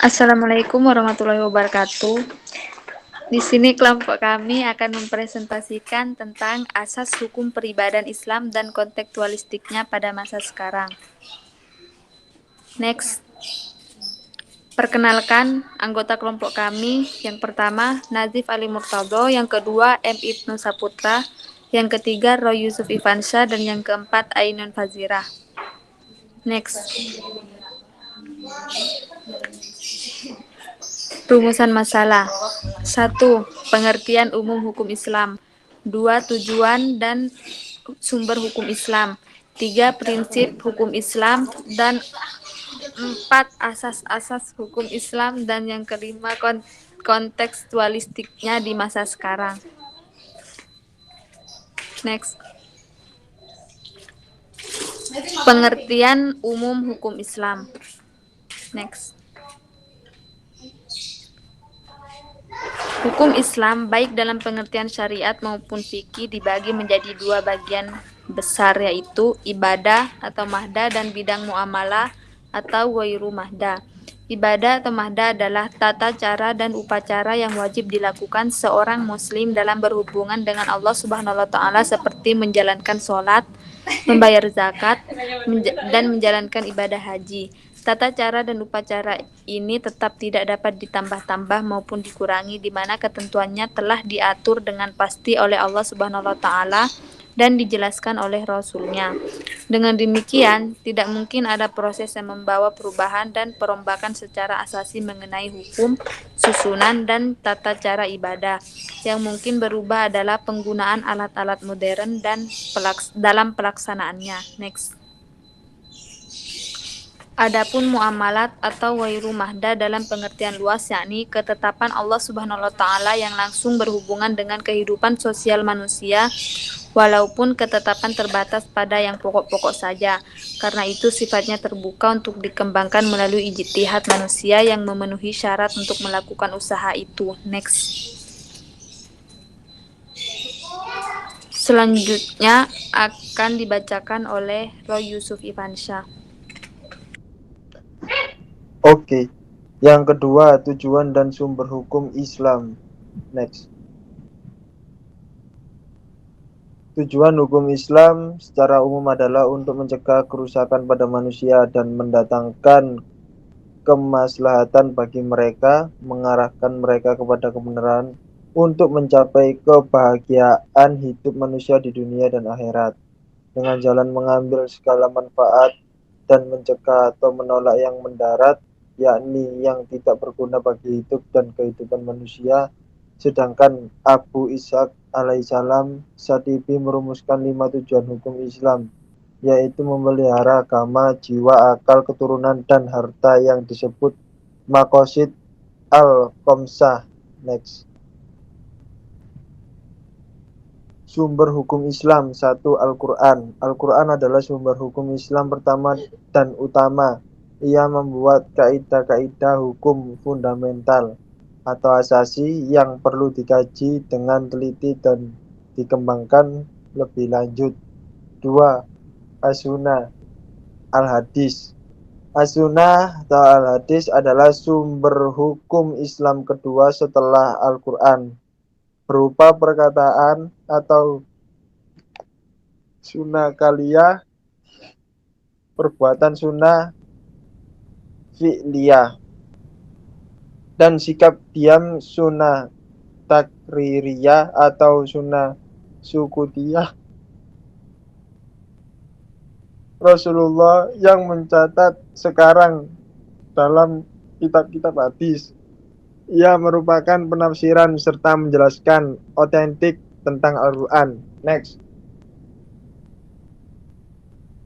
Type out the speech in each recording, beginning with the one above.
Assalamualaikum warahmatullahi wabarakatuh. Di sini kelompok kami akan mempresentasikan tentang asas hukum peribadan Islam dan kontekstualistiknya pada masa sekarang. Next. Perkenalkan anggota kelompok kami. Yang pertama, Nazif Ali Murtado. Yang kedua, M. Ibnu Saputra. Yang ketiga, Roy Yusuf Ivansyah. Dan yang keempat, Ainun Fazirah. Next. Rumusan masalah. 1. Pengertian umum hukum Islam. 2. Tujuan dan sumber hukum Islam. 3. Prinsip hukum Islam. Dan 4. Asas-asas hukum Islam. Dan yang kelima, kontekstualistiknya di masa sekarang. Next. Pengertian umum hukum Islam. Next. Hukum Islam, baik dalam pengertian syariat maupun fikih, dibagi menjadi dua bagian besar, yaitu ibadah atau mahda dan bidang muamalah atau ghairu mahda. Ibadah atau mahda adalah tata cara dan upacara yang wajib dilakukan seorang muslim dalam berhubungan dengan Allah Subhanahu wa taala, seperti menjalankan sholat, membayar zakat, dan menjalankan ibadah haji. Tata cara dan upacara ini tetap tidak dapat ditambah-tambah maupun dikurangi, di mana ketentuannya telah diatur dengan pasti oleh Allah Subhanahu wa taala dan dijelaskan oleh Rasul-Nya. Dengan demikian, tidak mungkin ada proses yang membawa perubahan dan perombakan secara asasi mengenai hukum, susunan, dan tata cara ibadah. Yang mungkin berubah adalah penggunaan alat-alat modern dan dalam pelaksanaannya. Next. Adapun muamalat atau ghairu mahda dalam pengertian luas, yakni ketetapan Allah Subhanahu wa taala yang langsung berhubungan dengan kehidupan sosial manusia, walaupun ketetapan terbatas pada yang pokok-pokok saja. Karena itu sifatnya terbuka untuk dikembangkan melalui ijtihad manusia yang memenuhi syarat untuk melakukan usaha itu. Next. Selanjutnya akan dibacakan oleh Roy Yusuf Ivansyah. Oke. Yang kedua, tujuan dan sumber hukum Islam. Next. Tujuan hukum Islam secara umum adalah untuk mencegah kerusakan pada manusia dan mendatangkan kemaslahatan bagi mereka, mengarahkan mereka kepada kebenaran untuk mencapai kebahagiaan hidup manusia di dunia dan akhirat, dengan jalan mengambil segala manfaat dan mencegah atau menolak yang mendarat, yakni yang tidak berguna bagi hidup dan kehidupan manusia. Sedangkan Abu Ishaq alaihissalam Shatibi merumuskan 5 tujuan hukum Islam, yaitu memelihara agama, jiwa, akal, keturunan, dan harta yang disebut maqasid al-khamsah. Next. Sumber hukum Islam. 1. Al-Quran. Al-Quran adalah sumber hukum Islam pertama dan utama. Ia membuat kaidah-kaidah hukum fundamental atau asasi yang perlu dikaji dengan teliti dan dikembangkan lebih lanjut. 2. As-Sunnah. Al-Hadis. As-Sunnah atau Al-Hadis adalah sumber hukum Islam kedua setelah Al-Quran, berupa perkataan atau sunnah kaliyah, perbuatan sunnah fi'liyah, dan sikap diam sunnah takririyah atau sunnah sukutiyah. Rasulullah yang mencatat sekarang dalam kitab-kitab hadis. Ia merupakan penafsiran serta menjelaskan otentik tentang Al-Quran. Next.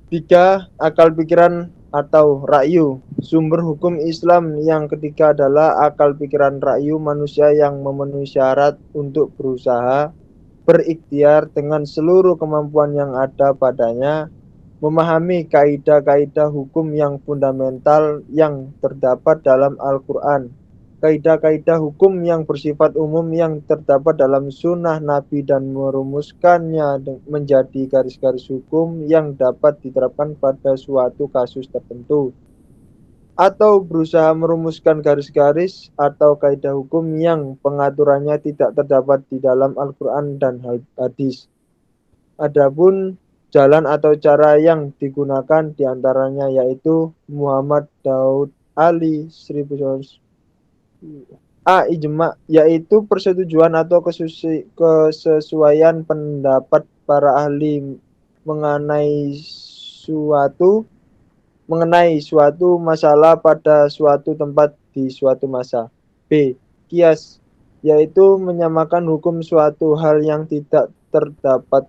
3. Akal pikiran atau ra'yu. Sumber hukum Islam yang ketiga adalah akal pikiran ra'yu, manusia yang memenuhi syarat untuk berusaha, berikhtiar dengan seluruh kemampuan yang ada padanya, memahami kaidah-kaidah hukum yang fundamental yang terdapat dalam Al-Quran, kaidah-kaidah hukum yang bersifat umum yang terdapat dalam sunnah Nabi, dan merumuskannya menjadi garis-garis hukum yang dapat diterapkan pada suatu kasus tertentu. atau berusaha merumuskan garis-garis atau kaidah hukum yang pengaturannya tidak terdapat di dalam Al-Quran dan hadis. Adapun jalan atau cara yang digunakan diantaranya yaitu Muhammad Daud Ali 1100 ijma, yaitu persetujuan atau kesesuaian pendapat para ahli mengenai suatu masalah pada suatu tempat di suatu masa. B. Kias, yaitu menyamakan hukum suatu hal yang tidak terdapat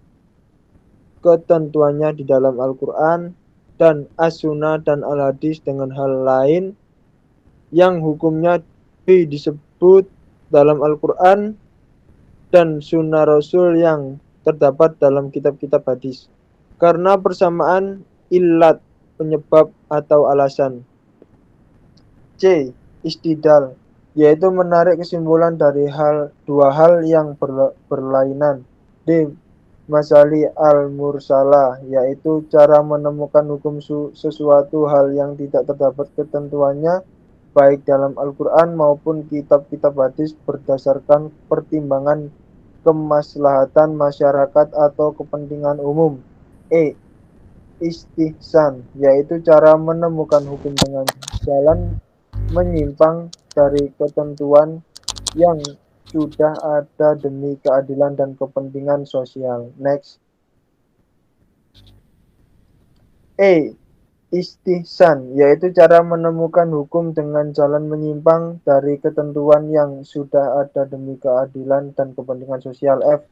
ketentuannya di dalam Al-Quran dan As-Sunnah dan Al-Hadis dengan hal lain yang hukumnya B disebut dalam Al-Quran dan Sunnah Rasul yang terdapat dalam kitab-kitab hadis. Karena persamaan illat, penyebab atau alasan. C. Istidlal, yaitu menarik kesimpulan dari dua hal yang berlainan. D. Masali al-mursalah, yaitu cara menemukan hukum sesuatu hal yang tidak terdapat ketentuannya baik dalam Al-Quran maupun kitab-kitab hadis berdasarkan pertimbangan kemaslahatan masyarakat atau kepentingan umum. E. Istihsan, yaitu cara menemukan hukum dengan jalan menyimpang dari ketentuan yang sudah ada demi keadilan dan kepentingan sosial. Next. E. Istihsan, yaitu cara menemukan hukum dengan jalan menyimpang dari ketentuan yang sudah ada demi keadilan dan kepentingan sosial. F.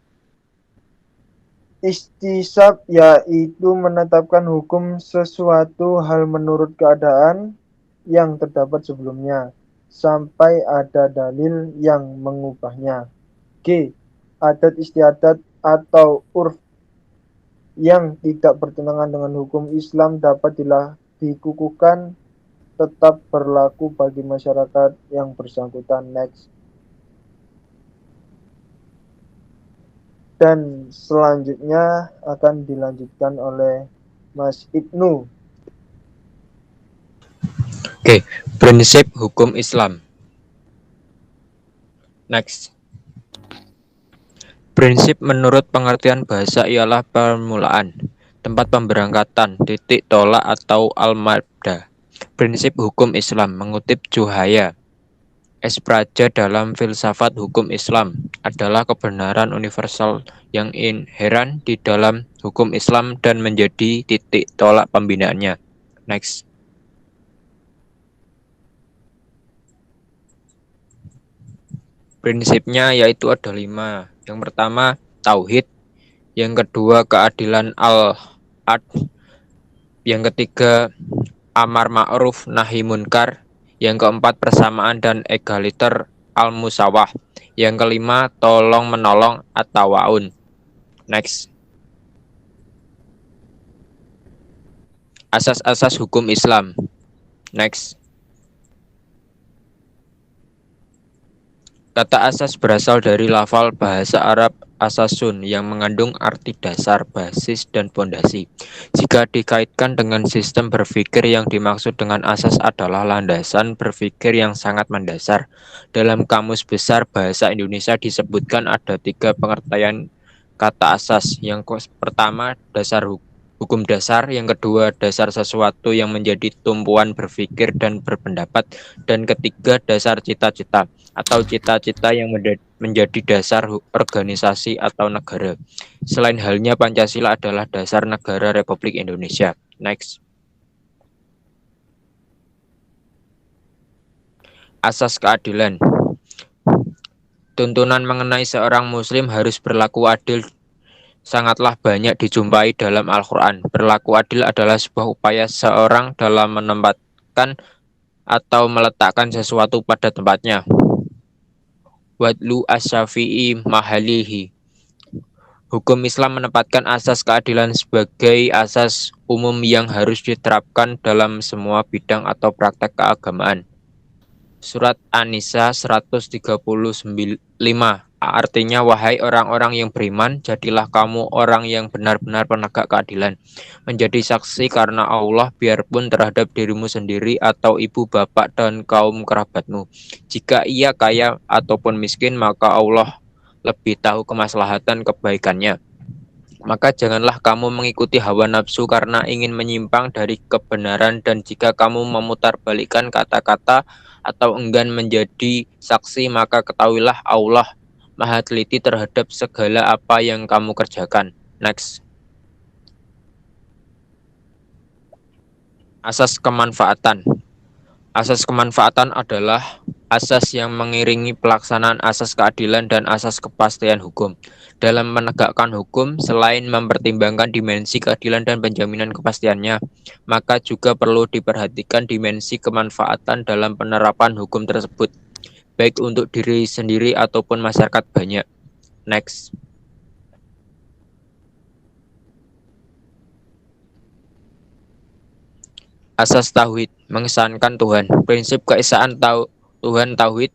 Istisab, yaitu menetapkan hukum sesuatu hal menurut keadaan yang terdapat sebelumnya sampai ada dalil yang mengubahnya. G. Adat istiadat atau urf yang tidak bertentangan dengan hukum Islam dapat dikukuhkan tetap berlaku bagi masyarakat yang bersangkutan. Next. Dan selanjutnya akan dilanjutkan oleh Mas Ibnu. Oke, prinsip hukum Islam. Next. Prinsip menurut pengertian bahasa ialah permulaan, tempat pemberangkatan, titik tolak atau al-mabda. Prinsip hukum Islam mengutip Juhaya S. Praja dalam filsafat hukum Islam adalah kebenaran universal yang inheran di dalam hukum Islam dan menjadi titik tolak pembinaannya. Next. Prinsipnya yaitu ada 5. Yang pertama tauhid, yang kedua keadilan al-adl, yang ketiga amar ma'ruf nahi munkar, yang keempat persamaan dan egaliter al-musawah, yang kelima tolong menolong at-tawaun. Next. Asas-asas hukum Islam. Next. Kata asas berasal dari lafal bahasa Arab asasun yang mengandung arti dasar, basis, dan pondasi. Jika dikaitkan dengan sistem berpikir, yang dimaksud dengan asas adalah landasan berpikir yang sangat mendasar. Dalam Kamus Besar Bahasa Indonesia disebutkan ada 3 pengertian kata asas. Yang pertama dasar hukum dasar, yang kedua dasar sesuatu yang menjadi tumpuan berpikir dan berpendapat, dan ketiga dasar cita-cita atau cita-cita yang menjadi dasar organisasi atau negara. Selain halnya Pancasila adalah dasar negara Republik Indonesia. Next. Asas keadilan. Tuntunan mengenai seorang muslim harus berlaku adil sangatlah banyak dijumpai dalam Al-Quran. Berlaku adil adalah sebuah upaya seorang dalam menempatkan atau meletakkan sesuatu pada tempatnya. Wadlu as-syafi'i mahalihi. Hukum Islam menempatkan asas keadilan sebagai asas umum yang harus diterapkan dalam semua bidang atau praktek keagamaan. Surat An-Nisa 135. Artinya, wahai orang-orang yang beriman, jadilah kamu orang yang benar-benar penegak keadilan, menjadi saksi karena Allah, biarpun terhadap dirimu sendiri atau ibu bapak dan kaum kerabatmu. Jika ia kaya ataupun miskin, maka Allah lebih tahu kemaslahatan kebaikannya. Maka janganlah kamu mengikuti hawa nafsu karena ingin menyimpang dari kebenaran, dan jika kamu memutarbalikkan kata-kata atau enggan menjadi saksi, maka ketahuilah Allah Maha teliti terhadap segala apa yang kamu kerjakan. Next. Asas kemanfaatan. Asas kemanfaatan adalah asas yang mengiringi pelaksanaan asas keadilan dan asas kepastian hukum. Dalam menegakkan hukum, selain mempertimbangkan dimensi keadilan dan penjaminan kepastiannya, maka juga perlu diperhatikan dimensi kemanfaatan dalam penerapan hukum tersebut, baik untuk diri sendiri ataupun masyarakat banyak. Next. Asas tauhid, mengesankan Tuhan. Prinsip keesaan Tuhan tauhid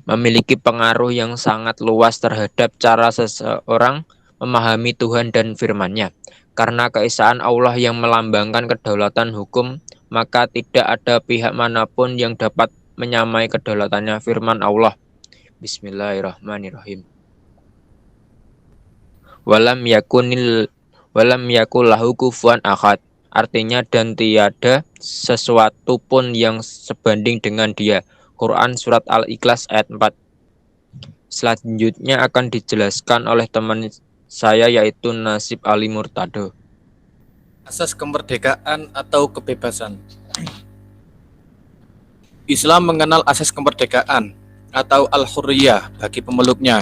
memiliki pengaruh yang sangat luas terhadap cara seseorang memahami Tuhan dan firman-Nya. Karena keesaan Allah yang melambangkan kedaulatan hukum, maka tidak ada pihak manapun yang dapat menyamai kedaulatannya. Firman Allah. Bismillahirrahmanirrahim. Walam yakul lahu kufuwan ahad. Artinya, dan tiada sesuatu pun yang sebanding dengan dia. Quran Surat Al-Ikhlas ayat 4. Selanjutnya akan dijelaskan oleh teman saya, yaitu Nasib Ali Murtado. Asas kemerdekaan atau kebebasan. Islam mengenal asas kemerdekaan atau al-hurriyah bagi pemeluknya.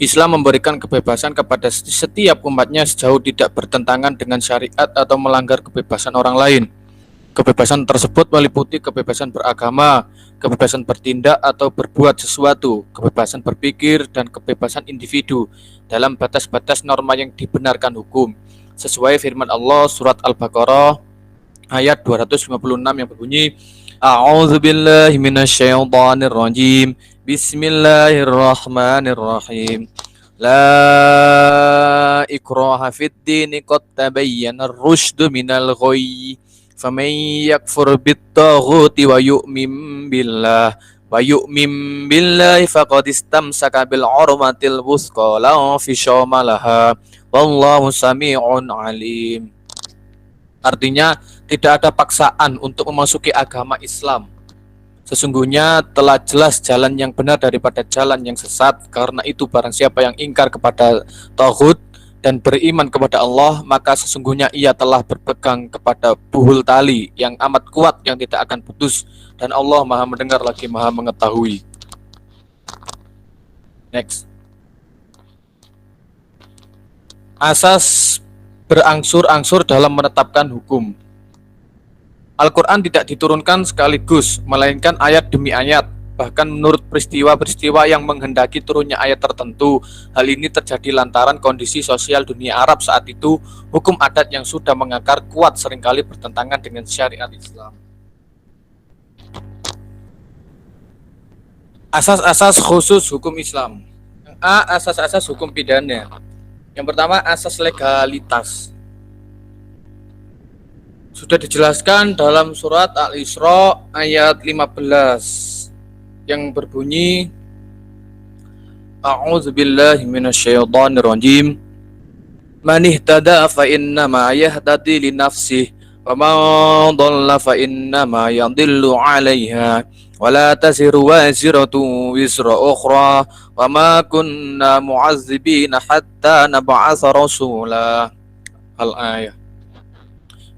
Islam memberikan kebebasan kepada setiap umatnya sejauh tidak bertentangan dengan syariat atau melanggar kebebasan orang lain. Kebebasan tersebut meliputi kebebasan beragama, kebebasan bertindak atau berbuat sesuatu, kebebasan berpikir, dan kebebasan individu dalam batas-batas norma yang dibenarkan hukum. Sesuai firman Allah surat Al-Baqarah ayat 256 yang berbunyi, A'udzubillahi minasyaitonirrajim. Bismillahirrahmanirrahim. La ikraha fid dini qad tabayyana ar-rusydu minal ghayy. Faman yakfur bit-taghuti wa yu'min billahi faqad istamsaka bil 'urwatil wuthqa la infisama laha. Wallahu sami'un alim. Artinya, tidak ada paksaan untuk memasuki agama Islam. Sesungguhnya telah jelas jalan yang benar daripada jalan yang sesat. Karena itu barang siapa yang ingkar kepada taghut dan beriman kepada Allah, maka sesungguhnya ia telah berpegang kepada buhul tali yang amat kuat yang tidak akan putus, dan Allah Maha mendengar lagi Maha mengetahui. Next. Asas berangsur-angsur dalam menetapkan hukum. Al-Quran tidak diturunkan sekaligus, melainkan ayat demi ayat. Bahkan menurut peristiwa-peristiwa yang menghendaki turunnya ayat tertentu. Hal ini terjadi lantaran kondisi sosial dunia Arab saat itu. Hukum adat yang sudah mengakar kuat seringkali bertentangan dengan syariat Islam. Asas-asas khusus hukum Islam. Asas-asas hukum pidana. Yang pertama, asas legalitas. Sudah dijelaskan dalam surat Al-Isra ayat 15 yang berbunyi, A'udzubillahi minasyaitonirrajim. Man ihtada fa innama yahtadi li nafsihi wa man dhalla fa innama yadhillu 'alaiha wa la taziru waziratu wizra ukhra wa ma kunna mu'azzibina hatta nab'atsa rasula. Al-ayah.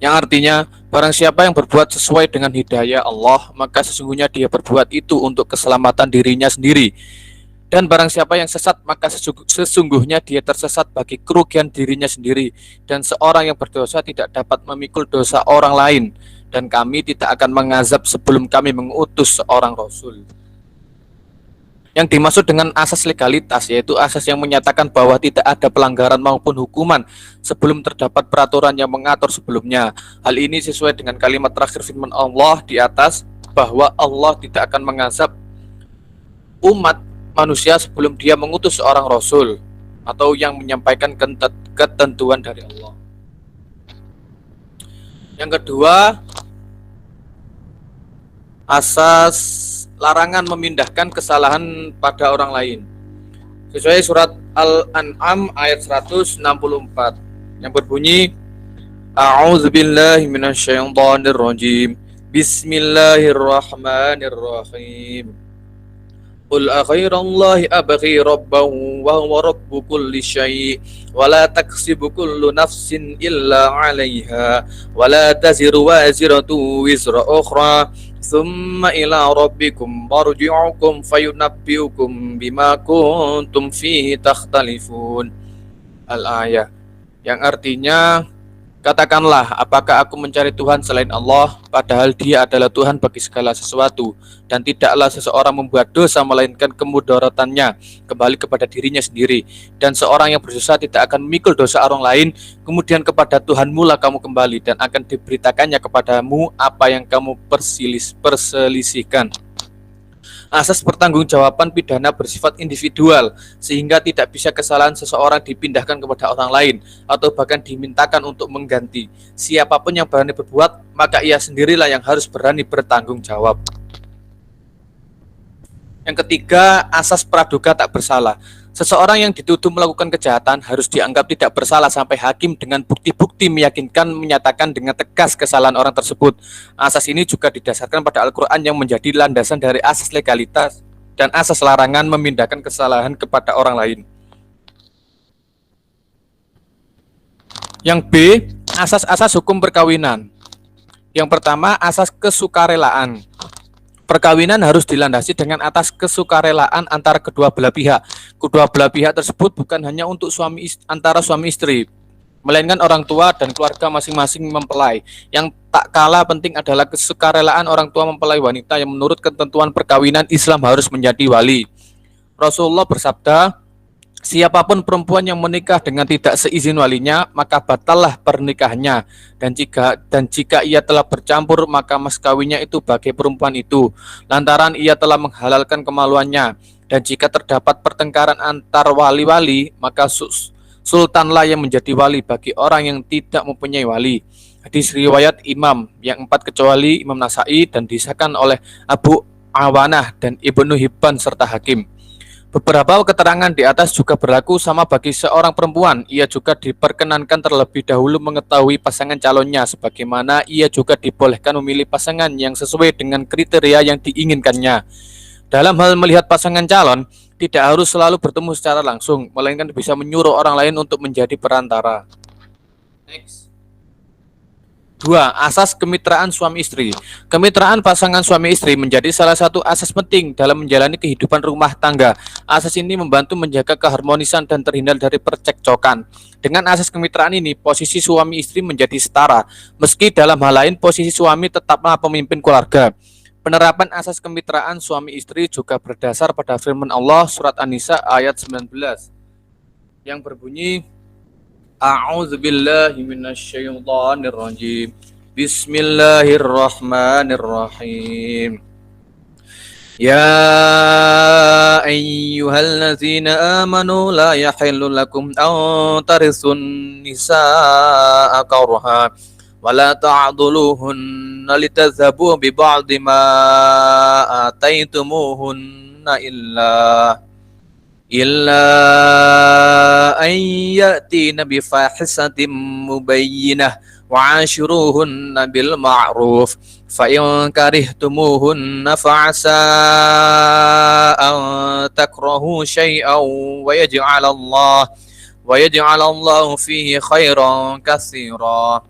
Yang artinya, barang siapa yang berbuat sesuai dengan hidayah Allah, maka sesungguhnya dia berbuat itu untuk keselamatan dirinya sendiri. Dan barang siapa yang sesat, maka sesungguhnya dia tersesat bagi kerugian dirinya sendiri. Dan seorang yang berdosa tidak dapat memikul dosa orang lain. Dan kami tidak akan mengazab sebelum kami mengutus seorang Rasul. Yang dimaksud dengan asas legalitas yaitu asas yang menyatakan bahwa tidak ada pelanggaran maupun hukuman sebelum terdapat peraturan yang mengatur sebelumnya. Hal ini sesuai dengan kalimat terakhir firman Allah di atas, bahwa Allah tidak akan mengazab umat manusia sebelum dia mengutus seorang rasul atau yang menyampaikan ketentuan dari Allah. Yang kedua, asas larangan memindahkan kesalahan pada orang lain. Sesuai surat Al-An'am ayat 164 yang berbunyi, A'udzubillahi minasyaitonirrajim. Bismillahirrahmanirrahim. Qul aghairallahi abghi rabban wa huwa rabbu kulli syai' wa la taksibu kullu nafsin illa 'alaiha wa la taziru waziratu wizra ukhra thumma ila rabbikum marji'ukum fayunabbi'ukum bima kuntum fihi takhtalifun. Al-ayah, yang artinya, katakanlah, apakah aku mencari Tuhan selain Allah, padahal Dia adalah Tuhan bagi segala sesuatu, dan tidaklah seseorang membuat dosa melainkan kemudaratannya kembali kepada dirinya sendiri, dan seorang yang berdosa tidak akan memikul dosa orang lain, kemudian kepada Tuhanmu lah kamu kembali, dan akan diberitakannya kepadamu apa yang kamu perselisihkan. Asas pertanggungjawaban pidana bersifat individual, sehingga tidak bisa kesalahan seseorang dipindahkan kepada orang lain atau bahkan dimintakan untuk mengganti. Siapapun yang berani berbuat, maka ia sendirilah yang harus berani bertanggung jawab. Yang ketiga, asas praduga tak bersalah. Seseorang yang dituduh melakukan kejahatan harus dianggap tidak bersalah sampai hakim dengan bukti-bukti meyakinkan menyatakan dengan tegas kesalahan orang tersebut. Asas ini juga didasarkan pada Al-Quran yang menjadi landasan dari asas legalitas dan asas larangan memindahkan kesalahan kepada orang lain. Yang B, asas-asas hukum perkawinan. Yang pertama, asas kesukarelaan. Perkawinan harus dilandasi dengan atas kesukarelaan antara kedua belah pihak. Kedua belah pihak tersebut bukan hanya untuk antara suami istri, melainkan orang tua dan keluarga masing-masing mempelai. Yang tak kalah penting adalah kesukarelaan orang tua mempelai wanita yang menurut ketentuan perkawinan Islam harus menjadi wali. Rasulullah bersabda, siapapun perempuan yang menikah dengan tidak seizin walinya, maka batallah pernikahannya. Dan jika ia telah bercampur, maka mas kawinnya itu bagi perempuan itu, lantaran ia telah menghalalkan kemaluannya. Dan jika terdapat pertengkaran antar wali-wali, maka sultanlah yang menjadi wali bagi orang yang tidak mempunyai wali. Hadis riwayat Imam yang 4 kecuali Imam Nasai dan disahkan oleh Abu Awanah dan Ibnu Hibban serta Hakim. Beberapa keterangan di atas juga berlaku sama bagi seorang perempuan. Ia juga diperkenankan terlebih dahulu mengetahui pasangan calonnya, sebagaimana ia juga dibolehkan memilih pasangan yang sesuai dengan kriteria yang diinginkannya. Dalam hal melihat pasangan calon, tidak harus selalu bertemu secara langsung, melainkan bisa menyuruh orang lain untuk menjadi perantara. Next. 2. Asas kemitraan suami istri. Kemitraan pasangan suami istri menjadi salah satu asas penting dalam menjalani kehidupan rumah tangga. Asas ini membantu menjaga keharmonisan dan terhindar dari percekcokan. Dengan asas kemitraan ini, posisi suami istri menjadi setara. Meski dalam hal lain, posisi suami tetaplah pemimpin keluarga. Penerapan asas kemitraan suami istri juga berdasar pada firman Allah surat An-Nisa ayat 19 yang berbunyi, A'udzubillahi minasyaitonirrajim. Bismillahirrahmanirrahim. Ya ayyuhallazina amanu la yahillu lakum an tarisun nisaa karha wa la ta'dhuluhunna litadhhabu bi ba'di ma ataitumuhunna illa an ya'tina bi fahisatin mubayyinah wa 'ashiruhunna bil ma'ruf fa in karihtumuhunna fa 'asa an takrahu syai'an wa yaj'alallahu fihi khairan katsira.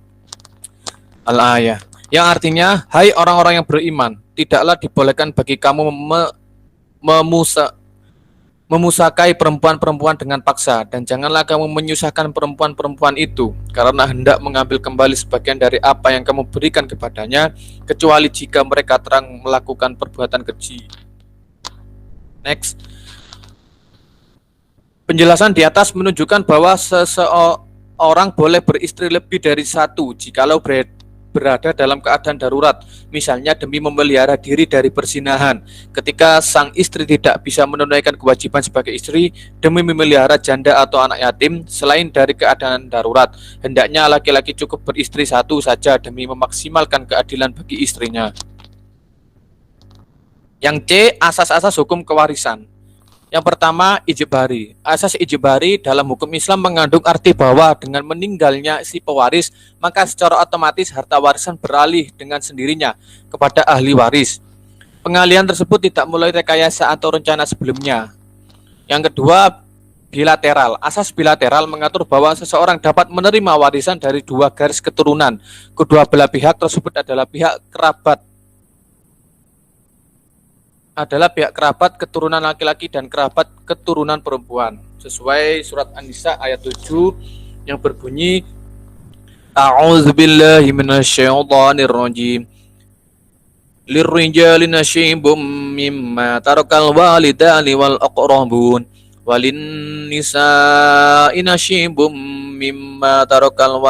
Al-ayah, yang artinya, hai orang-orang yang beriman, tidaklah dibolehkan bagi kamu memusakai perempuan-perempuan dengan paksa, dan janganlah kamu menyusahkan perempuan-perempuan itu karena hendak mengambil kembali sebagian dari apa yang kamu berikan kepadanya, kecuali jika mereka terang melakukan perbuatan keji. Next. Penjelasan di atas menunjukkan bahwa seseorang boleh beristri lebih dari satu jikalau berada dalam keadaan darurat, misalnya demi memelihara diri dari perzinahan. Ketika sang istri tidak bisa menunaikan kewajiban sebagai istri demi memelihara janda atau anak yatim selain dari keadaan darurat, hendaknya laki-laki cukup beristri satu saja demi memaksimalkan keadilan bagi istrinya. Yang C, asas-asas hukum kewarisan. Yang pertama, ijibari. Asas ijibari dalam hukum Islam mengandung arti bahwa dengan meninggalnya si pewaris, maka secara otomatis harta warisan beralih dengan sendirinya kepada ahli waris. Pengalihan tersebut tidak mulai rekayasa atau rencana sebelumnya. Yang kedua, bilateral. Asas bilateral mengatur bahwa seseorang dapat menerima warisan dari dua garis keturunan. Kedua belah pihak tersebut adalah pihak kerabat keturunan laki-laki dan kerabat keturunan perempuan, sesuai surat An-Nisa ayat 7 yang berbunyi A'udzubillahi minasyaitonirrajim. Lirrijali nasibum mimma tarakal walidani wal aqrabun walin nisa'i nasibum mimma tarakal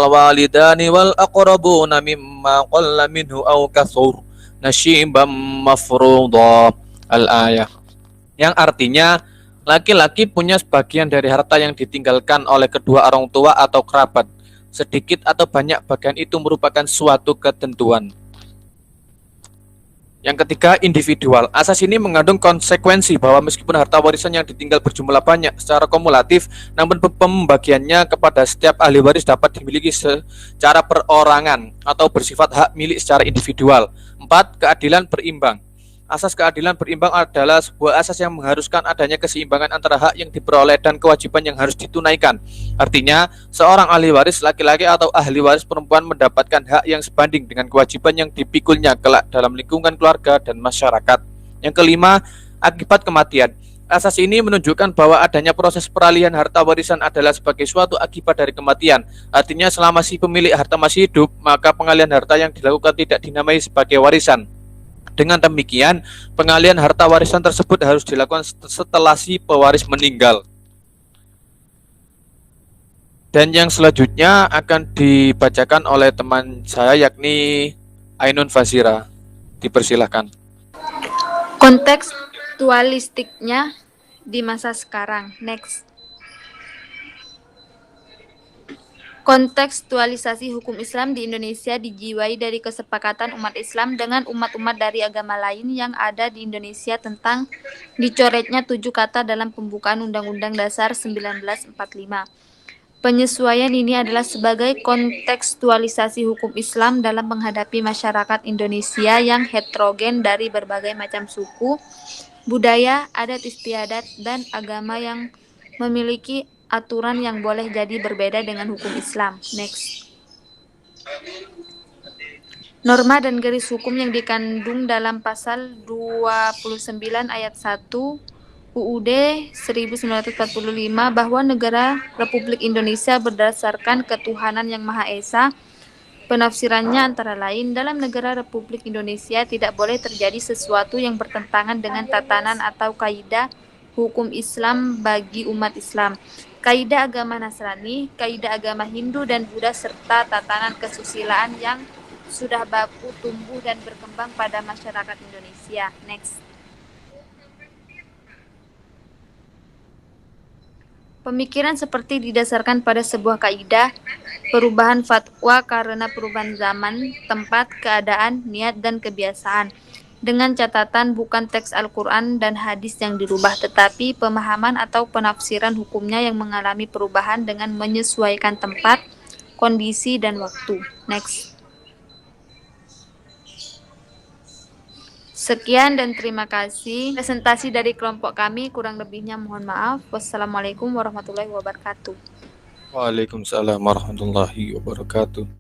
walidani wal aqrabuna mimma qalla minhu aw kathur nasyibam mafruḍa. Al-ayah. Yang artinya laki-laki punya sebagian dari harta yang ditinggalkan oleh kedua orang tua atau kerabat. Sedikit atau banyak bagian itu merupakan suatu ketentuan. Yang ketiga, individual. Asas ini mengandung konsekuensi bahwa meskipun harta warisan yang ditinggal berjumlah banyak secara kumulatif, namun pembagiannya kepada setiap ahli waris dapat dimiliki secara perorangan atau bersifat hak milik secara individual. 4. Keadilan berimbang. Asas keadilan berimbang adalah sebuah asas yang mengharuskan adanya keseimbangan antara hak yang diperoleh dan kewajiban yang harus ditunaikan. Artinya, seorang ahli waris laki-laki atau ahli waris perempuan mendapatkan hak yang sebanding dengan kewajiban yang dipikulnya kelak dalam lingkungan keluarga dan masyarakat. Yang kelima, akibat kematian. Asas ini menunjukkan bahwa adanya proses peralihan harta warisan adalah sebagai suatu akibat dari kematian. Artinya selama si pemilik harta masih hidup, maka pengalihan harta yang dilakukan tidak dinamai sebagai warisan. Dengan demikian, pengalihan harta warisan tersebut harus dilakukan setelah si pewaris meninggal. Dan yang selanjutnya akan dibacakan oleh teman saya yakni Ainun Fazira. Dipersilahkan. Kontekstualistiknya di masa sekarang. Next. Kontekstualisasi hukum Islam di Indonesia dijiwai dari kesepakatan umat Islam dengan umat-umat dari agama lain yang ada di Indonesia tentang dicoretnya 7 kata dalam pembukaan Undang-Undang Dasar 1945. Penyesuaian ini adalah sebagai kontekstualisasi hukum Islam dalam menghadapi masyarakat Indonesia yang heterogen dari berbagai macam suku, budaya, adat istiadat, dan agama yang memiliki aturan yang boleh jadi berbeda dengan hukum Islam. Next. Norma dan garis hukum yang dikandung dalam pasal 29 ayat 1 UUD 1945 bahwa negara Republik Indonesia berdasarkan ketuhanan yang Maha Esa. Penafsirannya antara lain, dalam negara Republik Indonesia tidak boleh terjadi sesuatu yang bertentangan dengan tatanan atau kaidah hukum Islam bagi umat Islam, kaidah agama Nasrani, kaidah agama Hindu dan Buddha, serta tatanan kesusilaan yang sudah baku tumbuh dan berkembang pada masyarakat Indonesia. Next. Pemikiran seperti didasarkan pada sebuah kaidah, perubahan fatwa karena perubahan zaman, tempat, keadaan, niat, dan kebiasaan. Dengan catatan bukan teks Al-Quran dan hadis yang dirubah, tetapi pemahaman atau penafsiran hukumnya yang mengalami perubahan dengan menyesuaikan tempat, kondisi, dan waktu. Next. Sekian dan terima kasih. Presentasi dari kelompok kami, kurang lebihnya mohon maaf. Wassalamualaikum warahmatullahi wabarakatuh. Waalaikumsalam warahmatullahi wabarakatuh.